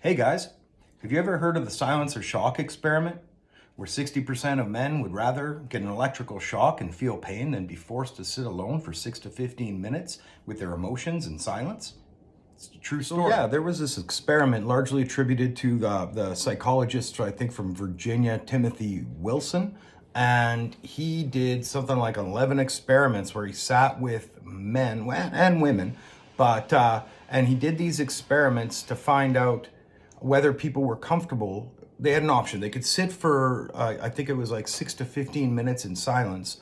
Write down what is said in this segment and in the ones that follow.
Hey guys, have you ever heard of the silence or shock experiment? Where 60% of men would rather get an electrical shock and feel pain than be forced to sit alone for 6 to 15 minutes with their emotions in silence? It's a true story. Yeah, there was this experiment largely attributed to the psychologist, I think from Virginia, Timothy Wilson. And he did something like 11 experiments where he sat with men and women, and he did these experiments to find out whether people were comfortable. They had an option. They could sit for, I think it was like 6 to 15 minutes in silence,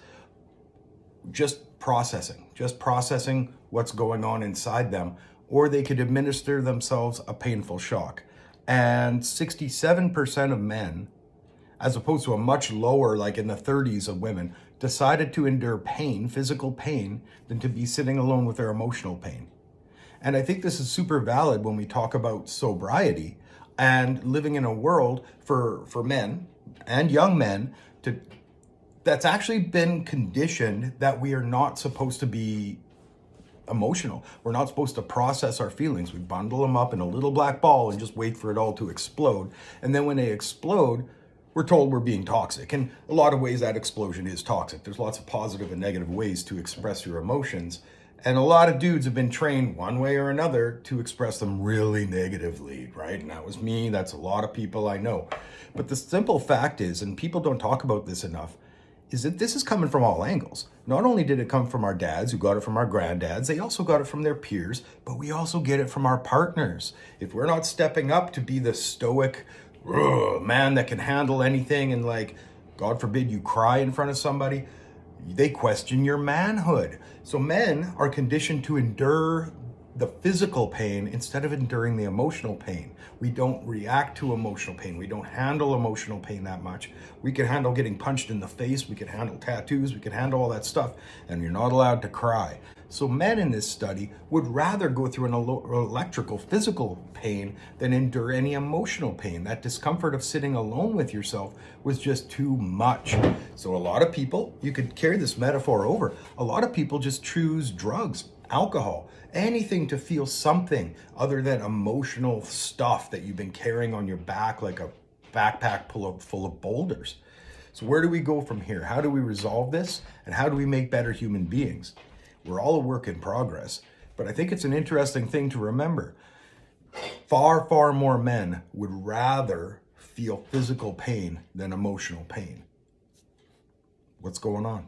just processing what's going on inside them, or they could administer themselves a painful shock. And 67% of men, as opposed to a much lower, like in the 30s of women, decided to endure pain, physical pain, than to be sitting alone with their emotional pain. And I think this is super valid when we talk about sobriety and living in a world for men and young men that's actually been conditioned that we are not supposed to be emotional. We're not supposed to process our feelings. We bundle them up in a little black ball and just wait for it all to explode. And then when they explode, we're told we're being toxic. And a lot of ways that explosion is toxic. There's lots of positive and negative ways to express your emotions. And a lot of dudes have been trained one way or another to express them really negatively, right? And that was me. That's a lot of people I know. But the simple fact is, and people don't talk about this enough, is that this is coming from all angles. Not only did it come from our dads who got it from our granddads, they also got it from their peers, but we also get it from our partners. If we're not stepping up to be the stoic man that can handle anything and, like, God forbid you cry in front of somebody, they question your manhood. So men are conditioned to endure the physical pain instead of enduring the emotional pain. We don't react to emotional pain. We don't handle emotional pain that much. We can handle getting punched in the face. We can handle tattoos. We can handle all that stuff. And you're not allowed to cry. So men in this study would rather go through an electrical, physical pain than endure any emotional pain. That discomfort of sitting alone with yourself was just too much. So a lot of people, you could carry this metaphor over, a lot of people just choose drugs, alcohol, anything to feel something other than emotional stuff that you've been carrying on your back like a backpack full of boulders. So where do we go from here? How do we resolve this? And how do we make better human beings? We're all a work in progress, but I think it's an interesting thing to remember. Far, far more men would rather feel physical pain than emotional pain. What's going on?